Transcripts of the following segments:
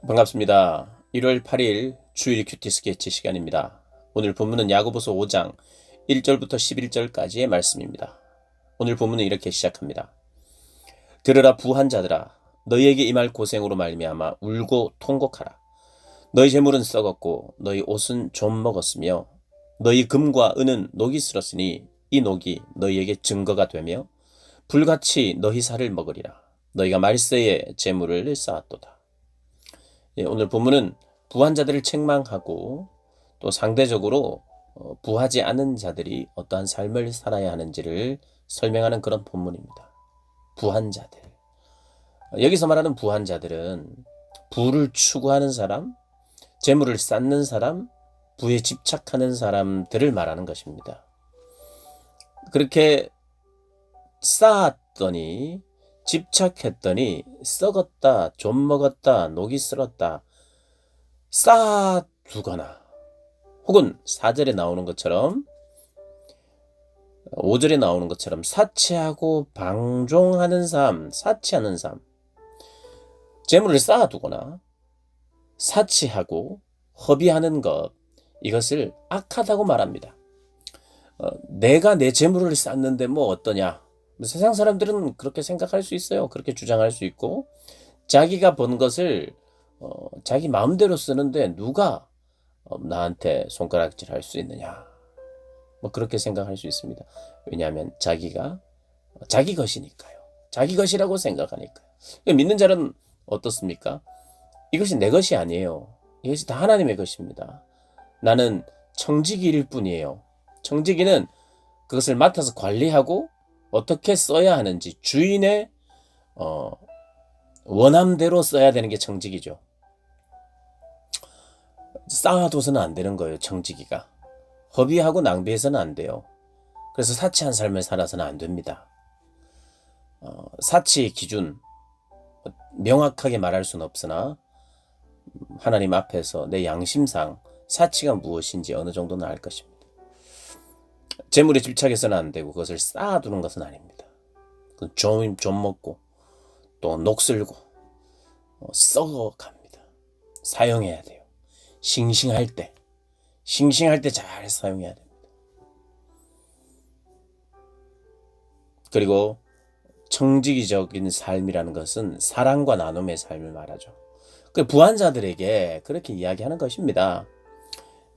반갑습니다. 1월 8일 주일 큐티 스케치 시간입니다. 오늘 본문은 야고보서 5장 1절부터 11절까지의 말씀입니다. 오늘 본문은 이렇게 시작합니다. 들으라 부한 자들아, 너희에게 임할 고생으로 말미암아 울고 통곡하라. 너희 재물은 썩었고 너희 옷은 좀 먹었으며 너희 금과 은은 녹이 슬었으니 이 녹이 너희에게 증거가 되며 불같이 너희 살을 먹으리라. 너희가 말세에 재물을 쌓았도다. 오늘 본문은 부한 자들을 책망하고 또 상대적으로 부하지 않은 자들이 어떠한 삶을 살아야 하는지를 설명하는 그런 본문입니다. 부한 자들. 여기서 말하는 부한 자들은 부를 추구하는 사람, 재물을 쌓는 사람, 부에 집착하는 사람들을 말하는 것입니다. 그렇게 쌓았더니 집착했더니 썩었다, 좀 먹었다, 녹이 슬었다, 쌓아두거나 혹은 4절에 나오는 것처럼 5절에 나오는 것처럼 사치하고 방종하는 삶, 사치하는 삶, 재물을 쌓아두거나 사치하고 허비하는 것, 이것을 악하다고 말합니다. 내가 내 재물을 쌓는데 뭐 어떠냐? 세상 사람들은 그렇게 생각할 수 있어요. 그렇게 주장할 수 있고, 자기가 번 것을 자기 마음대로 쓰는데 누가 나한테 손가락질 할 수 있느냐? 뭐 그렇게 생각할 수 있습니다. 왜냐하면 자기가 자기 것이니까요. 자기 것이라고 생각하니까요. 믿는 자는 어떻습니까? 이것이 내 것이 아니에요. 이것이 다 하나님의 것입니다. 나는 청지기일 뿐이에요. 청지기는 그것을 맡아서 관리하고 어떻게 써야 하는지 주인의 원함대로 써야 되는 게 청지기죠. 쌓아둬서는 안 되는 거예요. 청지기가. 허비하고 낭비해서는 안 돼요. 그래서 사치한 삶을 살아서는 안 됩니다. 사치의 기준 명확하게 말할 수는 없으나 하나님 앞에서 내 양심상 사치가 무엇인지 어느 정도는 알 것입니다. 재물에 집착해서는 안 되고 그것을 쌓아두는 것은 아닙니다. 좀 먹고 또 녹슬고 썩어갑니다. 사용해야 돼요. 싱싱할 때 잘 사용해야 됩니다. 그리고 청지기적인 삶이라는 것은 사랑과 나눔의 삶을 말하죠. 그 부한 자들에게 그렇게 이야기하는 것입니다.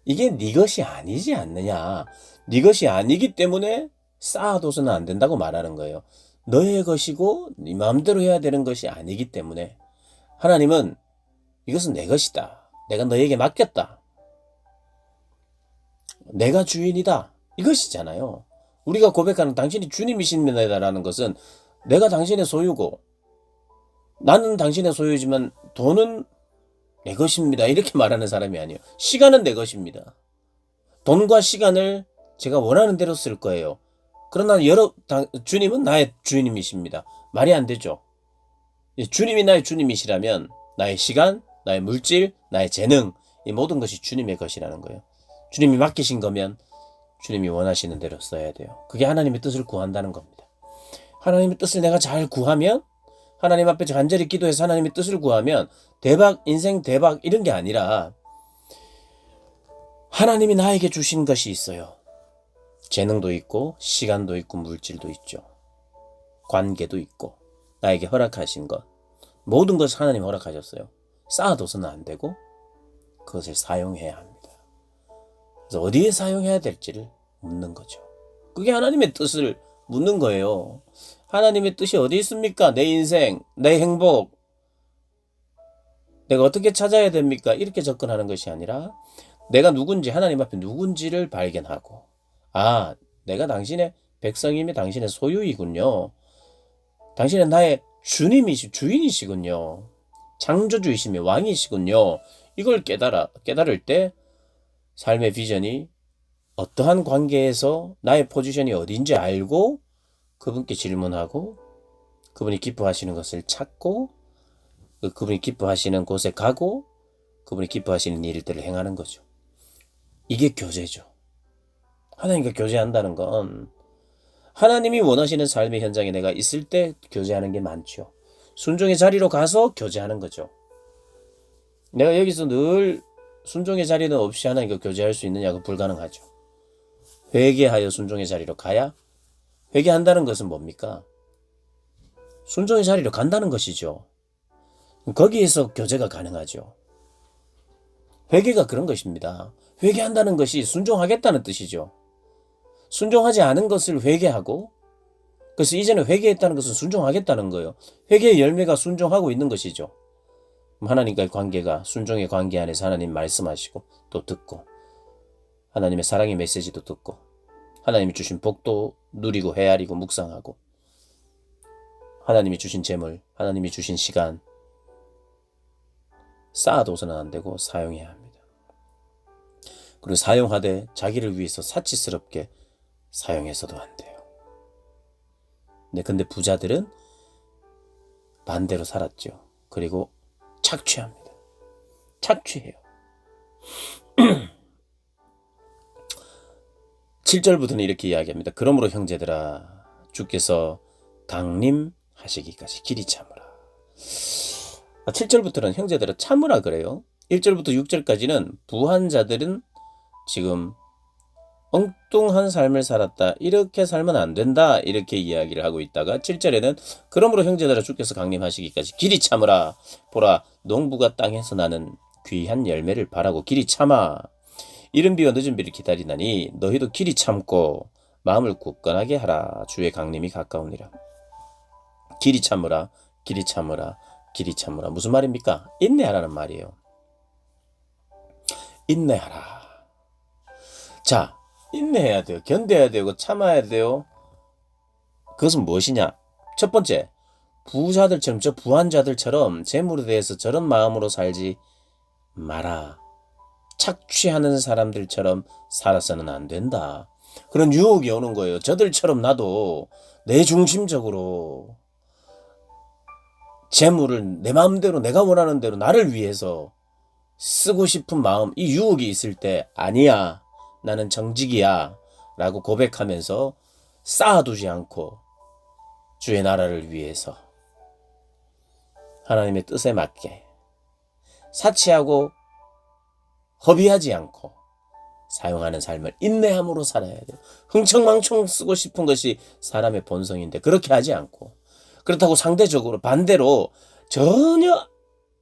이게 네 것이 아니지 않느냐. 네 것이 아니기 때문에 쌓아둬서는 안 된다고 말하는 거예요. 너의 것이고 네 마음대로 해야 되는 것이 아니기 때문에 하나님은 이것은 내 것이다. 내가 너에게 맡겼다. 내가 주인이다. 이것이잖아요. 우리가 고백하는 당신이 주님이십니다라는 것은 내가 당신의 소유고 나는 당신의 소유지만 돈은 내 것입니다. 이렇게 말하는 사람이 아니에요. 시간은 내 것입니다. 돈과 시간을 제가 원하는 대로 쓸 거예요. 그러나 주님은 나의 주님이십니다. 말이 안 되죠. 주님이 나의 주님이시라면 나의 시간, 나의 물질, 나의 재능, 이 모든 것이 주님의 것이라는 거예요. 주님이 맡기신 거면 주님이 원하시는 대로 써야 돼요. 그게 하나님의 뜻을 구한다는 겁니다. 하나님의 뜻을 내가 잘 구하면, 하나님 앞에 간절히 기도해서 하나님의 뜻을 구하면 대박, 인생 대박 이런 게 아니라 하나님이 나에게 주신 것이 있어요. 재능도 있고 시간도 있고 물질도 있죠. 관계도 있고 나에게 허락하신 것, 모든 것을 하나님 허락하셨어요. 쌓아둬서는 안 되고 그것을 사용해야 합니다. 그래서 어디에 사용해야 될지를 묻는 거죠. 그게 하나님의 뜻을 묻는 거예요. 하나님의 뜻이 어디 있습니까? 내 인생, 내 행복, 내가 어떻게 찾아야 됩니까? 이렇게 접근하는 것이 아니라 내가 누군지, 하나님 앞에 누군지를 발견하고, 아, 내가 당신의 백성이며 당신의 소유이군요. 당신은 나의 주인이시군요. 창조주이시며 왕이시군요. 이걸 깨달을 때 삶의 비전이 어떠한 관계에서 나의 포지션이 어딘지 알고 그분께 질문하고 그분이 기뻐하시는 것을 찾고 그분이 기뻐하시는 곳에 가고 그분이 기뻐하시는 일들을 행하는 거죠. 이게 교제죠. 하나님과 교제한다는 건 하나님이 원하시는 삶의 현장에 내가 있을 때 교제하는 게 많죠. 순종의 자리로 가서 교제하는 거죠. 내가 여기서 늘 순종의 자리는 없이 하나님과 교제할 수 있느냐고 불가능하죠. 회개하여 순종의 자리로 가야, 회개한다는 것은 뭡니까? 순종의 자리로 간다는 것이죠. 거기에서 교제가 가능하죠. 회개가 그런 것입니다. 회개한다는 것이 순종하겠다는 뜻이죠. 순종하지 않은 것을 회개하고, 그래서 이제는 회개했다는 것은 순종하겠다는 거예요. 회개의 열매가 순종하고 있는 것이죠. 하나님과의 관계가, 순종의 관계 안에서 하나님 말씀하시고 또 듣고, 하나님의 사랑의 메시지도 듣고, 하나님이 주신 복도 누리고 헤아리고 묵상하고, 하나님이 주신 재물, 하나님이 주신 시간 쌓아둬서는 안 되고 사용해야 합니다. 그리고 사용하되 자기를 위해서 사치스럽게 사용해서도 안 돼요. 네, 근데 부자들은 반대로 살았죠. 그리고 착취합니다. 착취해요. 7절부터는 이렇게 이야기합니다. 그러므로 형제들아, 주께서 강림하시기까지 길이 참으라. 7절부터는 형제들아 참으라 그래요. 1절부터 6절까지는 부한 자들은 지금 엉뚱한 삶을 살았다, 이렇게 살면 안 된다, 이렇게 이야기를 하고 있다가 7절에는 그러므로 형제들아 주께서 강림하시기까지 길이 참으라. 보라, 농부가 땅에서 나는 귀한 열매를 바라고 길이 참아. 이른 비와 늦은 비를 기다리나니 너희도 길이 참고 마음을 굳건하게 하라. 주의 강림이 가까우니라. 길이 참으라, 길이 참으라, 길이 참으라. 무슨 말입니까? 인내하라는 말이에요. 인내하라. 자, 인내해야 돼요. 견뎌야 되고 참아야 돼요. 그것은 무엇이냐? 첫 번째, 부자들처럼, 저 부한자들처럼 재물에 대해서 저런 마음으로 살지 마라. 착취하는 사람들처럼 살아서는 안 된다. 그런 유혹이 오는 거예요. 저들처럼 나도 내 중심적으로 재물을 내 마음대로, 내가 원하는 대로 나를 위해서 쓰고 싶은 마음, 이 유혹이 있을 때 아니야, 나는 정직이야 라고 고백하면서 쌓아두지 않고 주의 나라를 위해서 하나님의 뜻에 맞게 사치하고 허비하지 않고 사용하는 삶을 인내함으로 살아야 돼요. 흥청망청 쓰고 싶은 것이 사람의 본성인데 그렇게 하지 않고, 그렇다고 상대적으로 반대로 전혀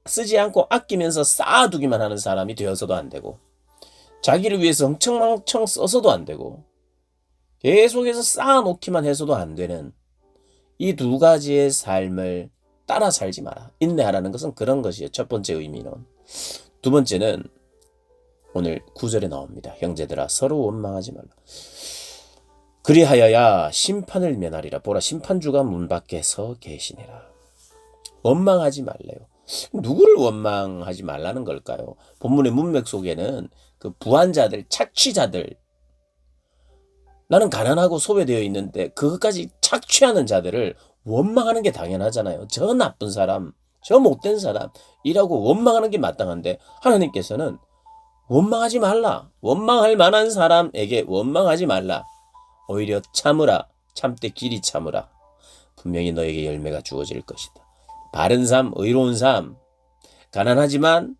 쓰지 않고 아끼면서 쌓아두기만 하는 사람이 되어서도 안 되고, 자기를 위해서 흥청망청 써서도 안 되고, 계속해서 쌓아놓기만 해서도 안 되는 이 두 가지의 삶을 따라 살지 마라. 인내하라는 것은 그런 것이에요. 첫 번째 의미는. 두 번째는 오늘 9절에 나옵니다. 형제들아 서로 원망하지 말라. 그리하여야 심판을 면하리라. 보라, 심판주가 문 밖에 서 계시니라. 원망하지 말래요. 누구를 원망하지 말라는 걸까요? 본문의 문맥 속에는 그 부한자들, 착취자들, 나는 가난하고 소외되어 있는데 그것까지 착취하는 자들을 원망하는 게 당연하잖아요. 저 나쁜 사람, 저 못된 사람이라고 원망하는 게 마땅한데 하나님께서는 원망하지 말라. 원망할 만한 사람에게 원망하지 말라. 오히려 참으라. 참되 길이 참으라. 분명히 너에게 열매가 주어질 것이다. 바른 삶, 의로운 삶, 가난하지만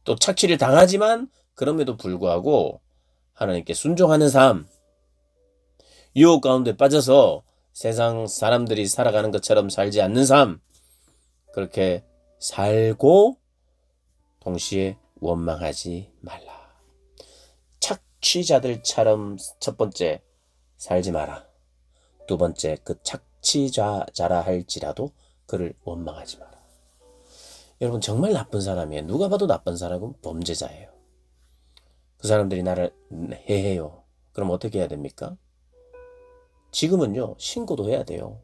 또 착취를 당하지만 그럼에도 불구하고 하나님께 순종하는 삶, 유혹 가운데 빠져서 세상 사람들이 살아가는 것처럼 살지 않는 삶, 그렇게 살고 동시에 원망하지 말라. 착취자들처럼 첫 번째 살지 마라. 두 번째, 그 착취자라 할지라도 그를 원망하지 마라. 여러분, 정말 나쁜 사람이에요. 누가 봐도 나쁜 사람은 범죄자예요. 그 사람들이 나를 해해요. 그럼 어떻게 해야 됩니까? 지금은요, 신고도 해야 돼요.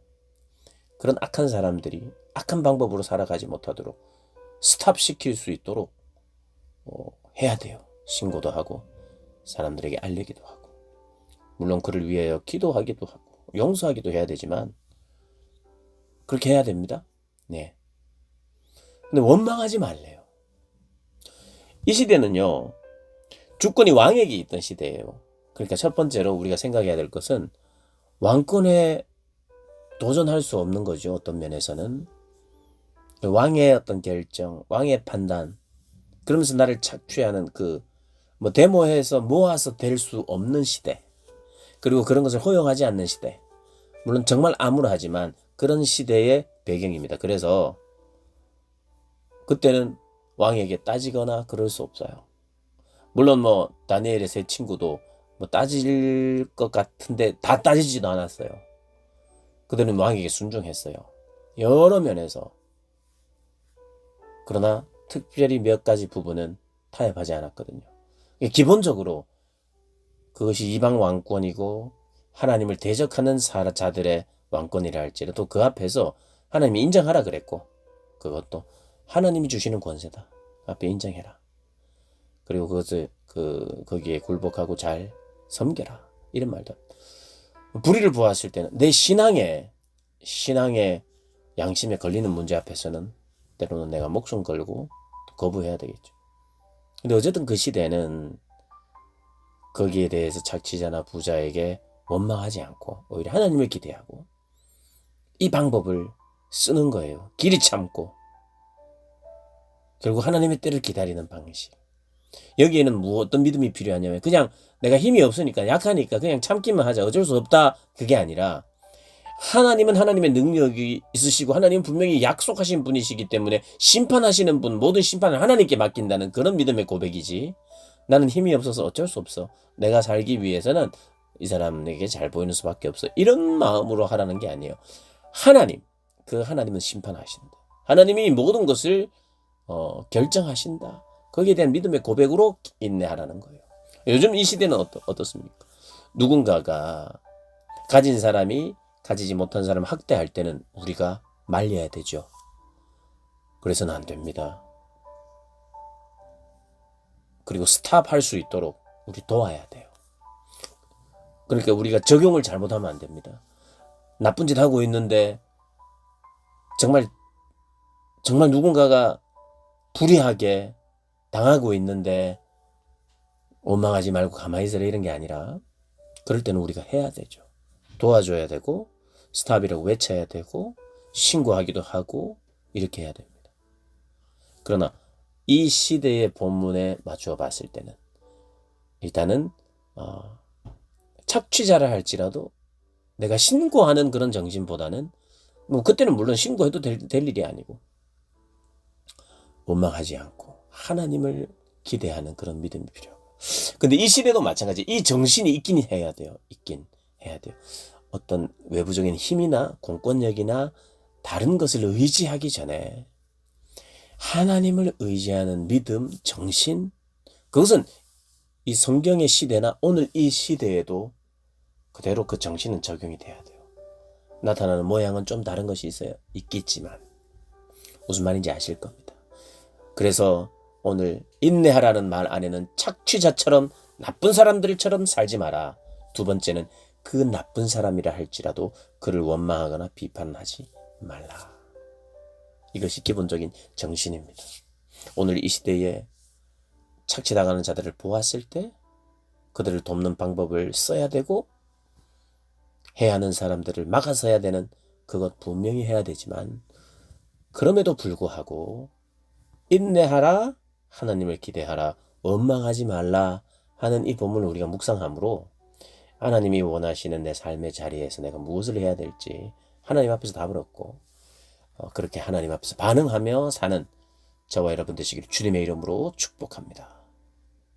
그런 악한 사람들이 악한 방법으로 살아가지 못하도록 스탑시킬 수 있도록 해야 돼요. 신고도 하고 사람들에게 알리기도 하고, 물론 그를 위하여 기도하기도 하고 용서하기도 해야 되지만 그렇게 해야 됩니다. 네. 근데 원망하지 말래요. 이 시대는요, 주권이 왕에게 있던 시대예요. 그러니까 첫 번째로 우리가 생각해야 될 것은 왕권에 도전할 수 없는 거죠. 어떤 면에서는. 왕의 어떤 결정, 왕의 판단, 그러면서 나를 착취하는 뭐 데모해서 모아서 될 수 없는 시대, 그리고 그런 것을 허용하지 않는 시대, 물론 정말 암울하지만 그런 시대의 배경입니다. 그래서 그때는 왕에게 따지거나 그럴 수 없어요. 물론 뭐 다니엘의 세 친구도 뭐 따질 것 같은데 다 따지지도 않았어요. 그들은 왕에게 순종했어요. 여러 면에서. 그러나 특별히 몇 가지 부분은 타협하지 않았거든요. 기본적으로 그것이 이방 왕권이고 하나님을 대적하는 자들의 왕권이라 할지라도 그 앞에서 하나님이 인정하라 그랬고, 그것도 하나님이 주시는 권세다. 앞에 인정해라. 그리고 그것을 거기에 굴복하고 잘 섬겨라. 이런 말도. 불의를 보았을 때는 내 신앙에 양심에 걸리는 문제 앞에서는 때로는 내가 목숨 걸고 거부해야 되겠죠. 근데 어쨌든 그 시대는 거기에 대해서 착취자나 부자에게 원망하지 않고 오히려 하나님을 기대하고 이 방법을 쓰는 거예요. 길이 참고 결국 하나님의 때를 기다리는 방식. 여기에는 어떤 믿음이 필요하냐면 그냥 내가 힘이 없으니까 약하니까 그냥 참기만 하자, 어쩔 수 없다, 그게 아니라 하나님은 하나님의 능력이 있으시고 하나님은 분명히 약속하신 분이시기 때문에 심판하시는 분, 모든 심판을 하나님께 맡긴다는 그런 믿음의 고백이지, 나는 힘이 없어서 어쩔 수 없어, 내가 살기 위해서는 이 사람에게 잘 보이는 수밖에 없어, 이런 마음으로 하라는 게 아니에요. 하나님은 심판하신다. 하나님이 모든 것을 결정하신다. 거기에 대한 믿음의 고백으로 인내하라는 거예요. 요즘 이 시대는 어떻습니까? 누군가가 가진 사람이 가지지 못한 사람을 학대할 때는 우리가 말려야 되죠. 그래서는 안 됩니다. 그리고 스탑할 수 있도록 우리 도와야 돼요. 그러니까 우리가 적용을 잘못하면 안 됩니다. 나쁜 짓 하고 있는데 정말 누군가가 불의하게 당하고 있는데 원망하지 말고 가만히 있으라 이런 게 아니라, 그럴 때는 우리가 해야 되죠. 도와줘야 되고 스탑이라고 외쳐야 되고 신고하기도 하고 이렇게 해야 됩니다. 그러나 이 시대의 본문에 맞추어 봤을 때는 일단은 착취자라 할지라도 내가 신고하는 그런 정신보다는, 뭐 그때는 물론 신고해도 될 일이 아니고 원망하지 않고 하나님을 기대하는 그런 믿음이 필요하고. 근데 이 시대도 마찬가지. 이 정신이 있긴 해야 돼요. 어떤 외부적인 힘이나 공권력이나 다른 것을 의지하기 전에 하나님을 의지하는 믿음, 정신, 그것은 이 성경의 시대나 오늘 이 시대에도 그대로 그 정신은 적용이 돼야 돼요. 나타나는 모양은 좀 다른 것이 있겠지만 무슨 말인지 아실 겁니다. 그래서 오늘 인내하라는 말 안에는 착취자처럼 나쁜 사람들처럼 살지 마라. 두 번째는 그 나쁜 사람이라 할지라도 그를 원망하거나 비판하지 말라. 이것이 기본적인 정신입니다. 오늘 이 시대에 착취당하는 자들을 보았을 때 그들을 돕는 방법을 써야 되고, 해야 하는 사람들을 막아서야 되는 그것 분명히 해야 되지만, 그럼에도 불구하고 인내하라, 하나님을 기대하라, 원망하지 말라 하는 이 본문을 우리가 묵상함으로 하나님이 원하시는 내 삶의 자리에서 내가 무엇을 해야 될지 하나님 앞에서 답을 얻고 그렇게 하나님 앞에서 반응하며 사는 저와 여러분 되시기를 주님의 이름으로 축복합니다.